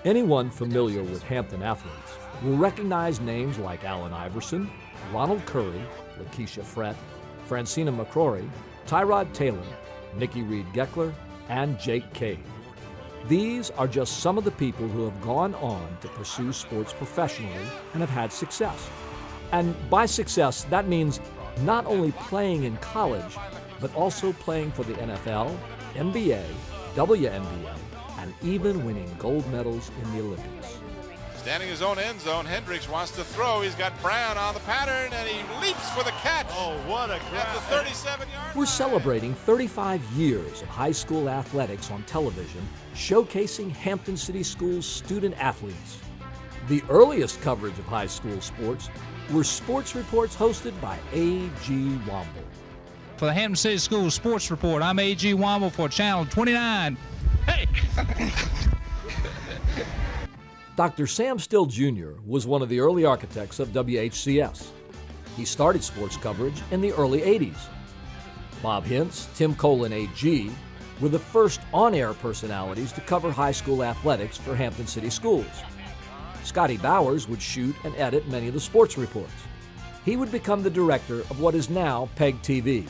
Anyone familiar with Hampton athletes will recognize names like Allen Iverson, Ronald Curry, Lakeisha Frett, Francina McCrory, Tyrod Taylor, Nikki Reed Geckler, and Jake Cade. These are just some of the people who have gone on to pursue sports professionally and have had success. And by success, that means not only playing in college, but also playing for the NFL, NBA, WNBA, and even winning gold medals in the Olympics. Standing his own end zone, Hendricks wants to throw. He's got Brown on the pattern, and he leaps for the catch. Oh, what a grab. At the 37-yard We're celebrating 35 years of high school athletics on television, showcasing Hampton City Schools student athletes. The earliest coverage of high school sports were sports reports hosted by A.G. Womble. For the Hampton City Schools Sports Report, I'm A.G. Womble for Channel 29. Hey! Dr. Sam Still Jr. was one of the early architects of WHCS. He started sports coverage in the early 80s. Bob Hintz, Tim Kohl, and A.G. were the first on-air personalities to cover high school athletics for Hampton City Schools. Scotty Bowers would shoot and edit many of the sports reports. He would become the director of what is now PEG TV.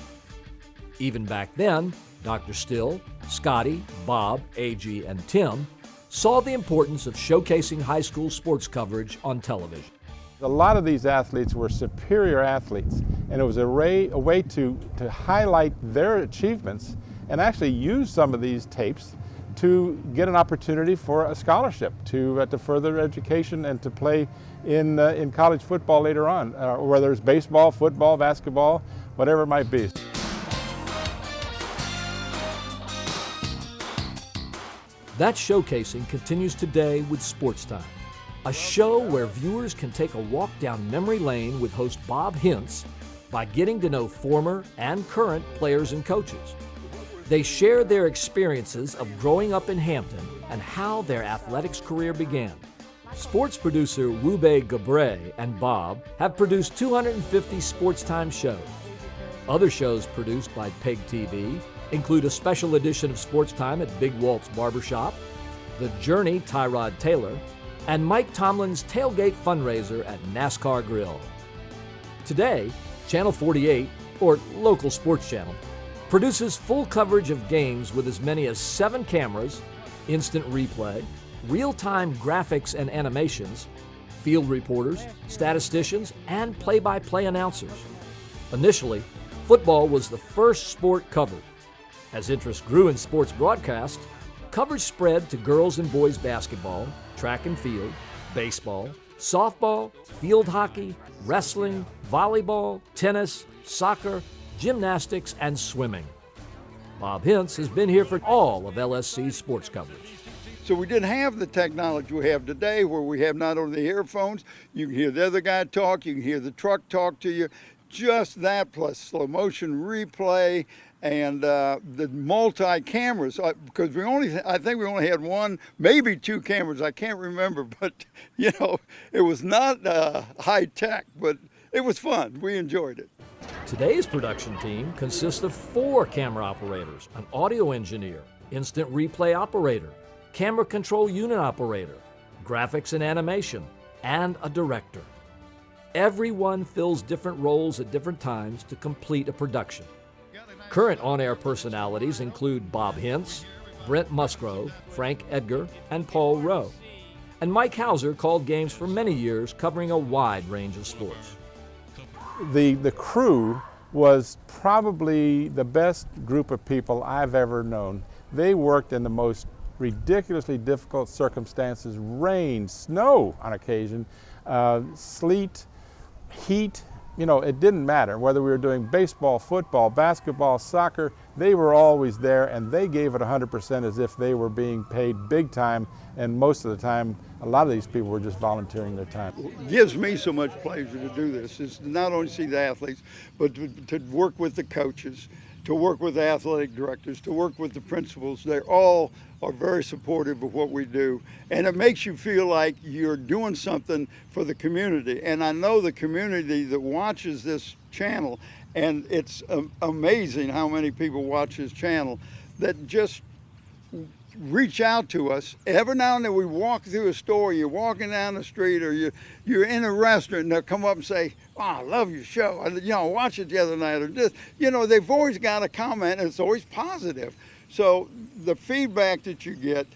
Even back then, Dr. Still, Scotty, Bob, A.G., and Tim saw the importance of showcasing high school sports coverage on television. A lot of these athletes were superior athletes, and it was a way to highlight their achievements and actually use some of these tapes to get an opportunity for a scholarship to further their education and to play in college football later on, whether it's baseball, football, basketball, whatever it might be. That showcasing continues today with Sports Time, a show where viewers can take a walk down memory lane with host Bob Hintz by getting to know former and current players and coaches. They share their experiences of growing up in Hampton and how their athletics career began. Sports producer Wube Gabre and Bob have produced 250 Sports Time shows. Other shows produced by PEG TV include a special edition of Sports Time at Big Walt's Barbershop, The Journey Tyrod Taylor, and Mike Tomlin's Tailgate Fundraiser at NASCAR Grill. Today, Channel 48, or local sports channel, produces full coverage of games with as many as 7 cameras, instant replay, real-time graphics and animations, field reporters, statisticians, and play-by-play announcers. Initially, football was the first sport covered. As interest grew in sports broadcast, coverage spread to girls and boys basketball, track and field, baseball, softball, field hockey, wrestling, volleyball, tennis, soccer, gymnastics, and swimming. Bob Hintz has been here for all of LSC's sports coverage. So we didn't have the technology we have today where we have not only the earphones, you can hear the other guy talk, you can hear the truck talk to you, just that plus slow motion replay and the multi-cameras, because I think we only had one, maybe 2 cameras, I can't remember, but you know, it was not high tech, but it was fun, we enjoyed it. Today's production team consists of 4 camera operators, an audio engineer, instant replay operator, camera control unit operator, graphics and animation, and a director. Everyone fills different roles at different times to complete a production. Current on-air personalities include Bob Hintz, Brent Musgrove, Frank Edgar, and Paul Rowe. And Mike Hauser called games for many years, covering a wide range of sports. The crew was probably the best group of people I've ever known. They worked in the most ridiculously difficult circumstances, rain, snow on occasion, sleet, heat. You know, it didn't matter whether we were doing baseball, football, basketball, soccer, they were always there and they gave it 100% as if they were being paid big time, and most of the time, a lot of these people were just volunteering their time. It gives me so much pleasure to do this, is to not only see the athletes, but to work with the coaches, to work with the athletic directors, to work with the principals. They all are very supportive of what we do, and it makes you feel like you're doing something for the community. And I know the community that watches this channel, and it's amazing how many people watch this channel, that just reach out to us. Every now and then we walk through a store, you're walking down the street, or you're in a restaurant, and they'll come up and say, "Oh, I love your show. I watched it the other night," or this. They've always got a comment, and it's always positive. So the feedback that you get,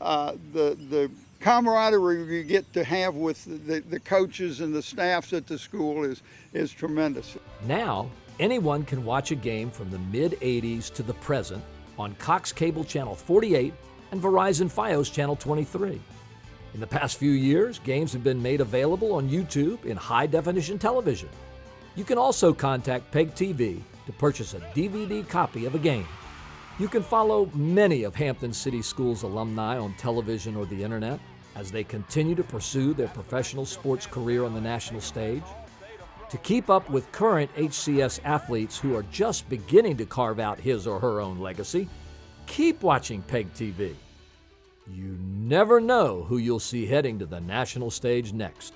the camaraderie you get to have with the coaches and the staffs at the school is tremendous. Now, anyone can watch a game from the mid-'80s to the present on Cox Cable Channel 48 and Verizon Fios Channel 23. In the past few years, games have been made available on YouTube in high-definition television. You can also contact PEG TV to purchase a DVD copy of a game. You can follow many of Hampton City Schools alumni on television or the internet as they continue to pursue their professional sports career on the national stage. To keep up with current HCS athletes who are just beginning to carve out his or her own legacy, keep watching PEG TV. You never know who you'll see heading to the national stage next.